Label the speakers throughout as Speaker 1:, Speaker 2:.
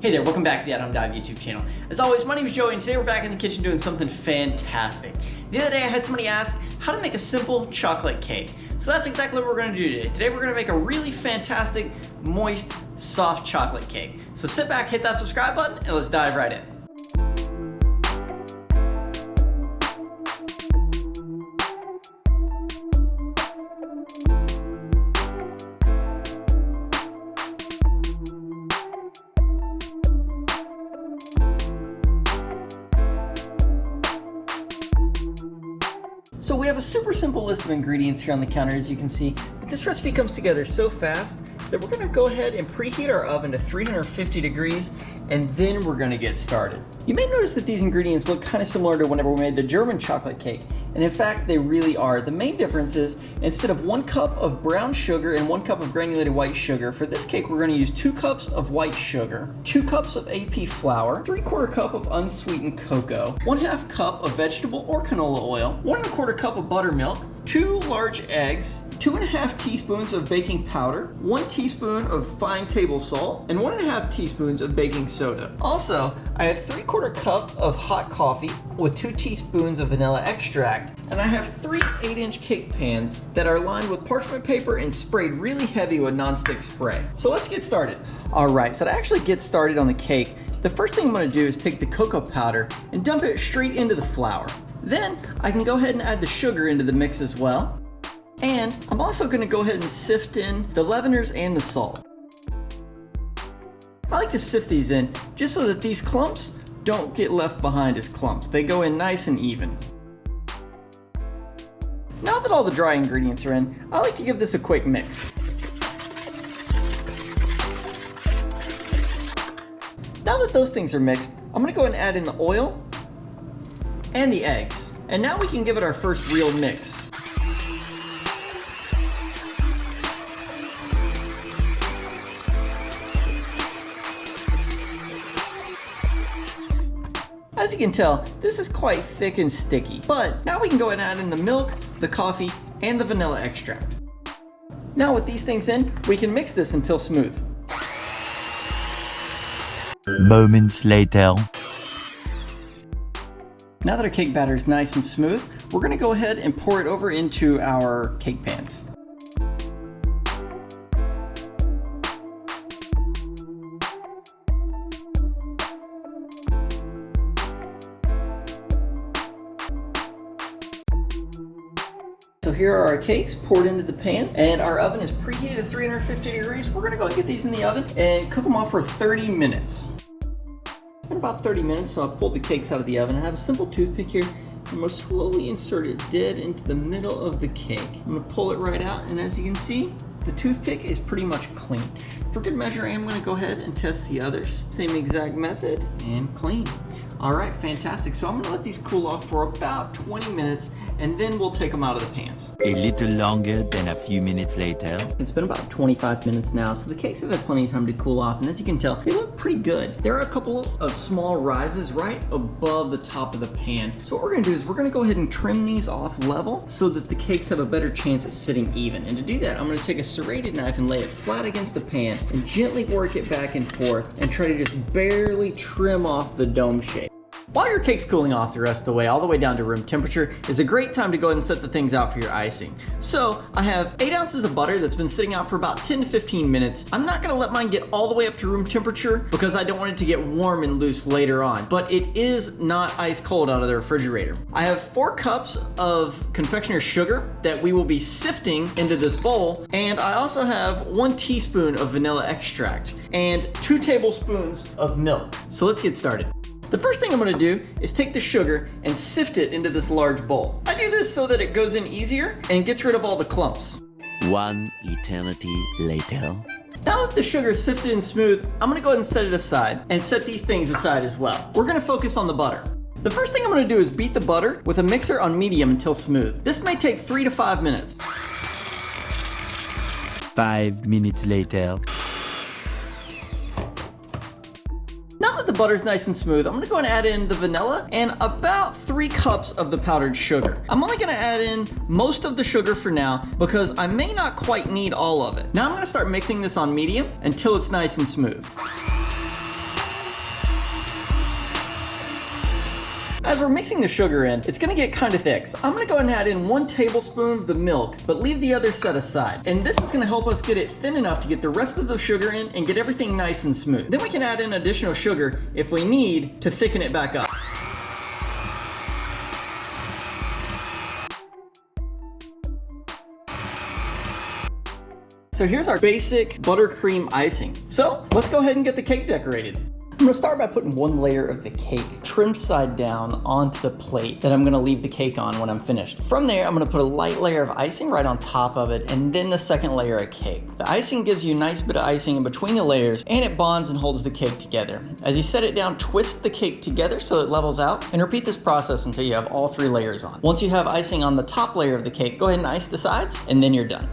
Speaker 1: Hey there, welcome back to the athomedive YouTube channel. As always, my name is Joey and today we're back in the kitchen doing something fantastic. The other day I had somebody ask how to make a simple chocolate cake. So that's exactly what we're going to do today. Today we're going to make a really fantastic, moist, soft chocolate cake. So sit back, hit that subscribe button, and let's dive right in. So we have a super simple list of ingredients here on the counter, as you can see, but this recipe comes together so fast that we're gonna go ahead and preheat our oven to 350 degrees, and then we're gonna get started. You may notice that these ingredients look kind of similar to whenever we made the German chocolate cake, and in fact, they really are. The main difference is, instead of 1 cup of brown sugar and 1 cup of granulated white sugar, for this cake we're gonna use 2 cups of white sugar, 2 cups of AP flour, 3/4 cup of unsweetened cocoa, 1/2 cup of vegetable or canola oil, 1 1/4 cup of buttermilk, 2 large eggs, 2 1/2 teaspoons of baking powder, 1 teaspoon of fine table salt, and 1 1/2 teaspoons of baking soda. Also, I have 3/4 cup of hot coffee with 2 teaspoons of vanilla extract, and I have 3 8-inch cake pans that are lined with parchment paper and sprayed really heavy with nonstick spray. So let's get started. All right, so to actually get started on the cake, the first thing I'm gonna do is take the cocoa powder and dump it straight into the flour. Then I can go ahead and add the sugar into the mix as well. And I'm also gonna go ahead and sift in the leaveners and the salt. I like to sift these in just so that these clumps don't get left behind as clumps. They go in nice and even. Now that all the dry ingredients are in, I like to give this a quick mix. Now that those things are mixed, I'm gonna go ahead and add in the oil and the eggs. And now we can give it our first real mix. As you can tell, this is quite thick and sticky, but now we can go ahead and add in the milk, the coffee, and the vanilla extract. Now with these things in, we can mix this until smooth.
Speaker 2: Moments later.
Speaker 1: Now that our cake batter is nice and smooth, we're gonna go ahead and pour it over into our cake pans. So here are our cakes poured into the pan, and our oven is preheated to 350 degrees. We're gonna go and get these in the oven and cook them off for 30 minutes. It's been about 30 minutes, so I've pulled the cakes out of the oven. I have a simple toothpick here. I'm gonna slowly insert it dead into the middle of the cake. I'm gonna pull it right out, and as you can see, the toothpick is pretty much clean. For good measure, I'm gonna go ahead and test the others. Same exact method, and clean. All right, fantastic. So I'm gonna let these cool off for about 20 minutes, and then we'll take them out of the pans.
Speaker 2: A little longer than a few minutes later.
Speaker 1: It's been about 25 minutes now, so the cakes have had plenty of time to cool off, and as you can tell, they look pretty good. There are a couple of small rises right above the top of the pan. So what we're gonna do is we're gonna go ahead and trim these off level so that the cakes have a better chance at sitting even. And to do that, I'm gonna take a serrated knife and lay it flat against the pan and gently work it back and forth and try to just barely trim off the dome shape. While your cake's cooling off the rest of the way, all the way down to room temperature, is a great time to go ahead and set the things out for your icing. So I have 8 ounces of butter that's been sitting out for about 10 to 15 minutes. I'm not gonna let mine get all the way up to room temperature because I don't want it to get warm and loose later on, but it is not ice cold out of the refrigerator. I have 4 cups of confectioner's sugar that we will be sifting into this bowl, and I also have 1 teaspoon of vanilla extract and 2 tablespoons of milk. So let's get started. The first thing I'm gonna do is take the sugar and sift it into this large bowl. I do this so that it goes in easier and gets rid of all the clumps.
Speaker 2: One eternity later.
Speaker 1: Now that the sugar is sifted and smooth, I'm gonna go ahead and set it aside and set these things aside as well. We're gonna focus on the butter. The first thing I'm gonna do is beat the butter with a mixer on medium until smooth. This may take 3 to 5 minutes.
Speaker 2: 5 minutes later.
Speaker 1: Now that the butter's nice and smooth, I'm gonna go and add in the vanilla and about 3 cups of the powdered sugar. I'm only gonna add in most of the sugar for now because I may not quite need all of it. Now I'm gonna start mixing this on medium until it's nice and smooth. As we're mixing the sugar in, it's gonna get kind of thick. So I'm gonna go ahead and add in 1 tablespoon of the milk, but leave the other set aside. And this is gonna help us get it thin enough to get the rest of the sugar in and get everything nice and smooth. Then we can add in additional sugar if we need to thicken it back up. So here's our basic buttercream icing. So let's go ahead and get the cake decorated. I'm gonna start by putting 1 layer of the cake trimmed side down onto the plate that I'm gonna leave the cake on when I'm finished. From there, I'm gonna put a light layer of icing right on top of it, and then the second layer of cake. The icing gives you a nice bit of icing in between the layers, and it bonds and holds the cake together. As you set it down, twist the cake together so it levels out, and repeat this process until you have all 3 layers on. Once you have icing on the top layer of the cake, go ahead and ice the sides, and then you're done.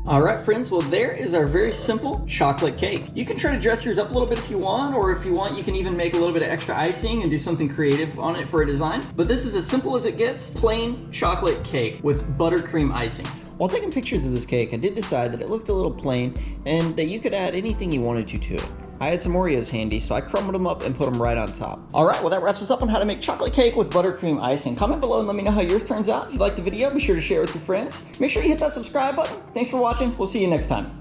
Speaker 1: All right, friends, well, there is our very simple chocolate cake. You can try to dress yours up a little bit if you want, or if you want, you can even make a little bit of extra icing and do something creative on it for a design. But this is as simple as it gets, plain chocolate cake with buttercream icing. While taking pictures of this cake, I did decide that it looked a little plain and that you could add anything you wanted to it. I had some Oreos handy, so I crumbled them up and put them right on top. All right, well, that wraps us up on how to make chocolate cake with buttercream icing. Comment below and let me know how yours turns out. If you liked the video, be sure to share it with your friends. Make sure you hit that subscribe button. Thanks for watching. We'll see you next time.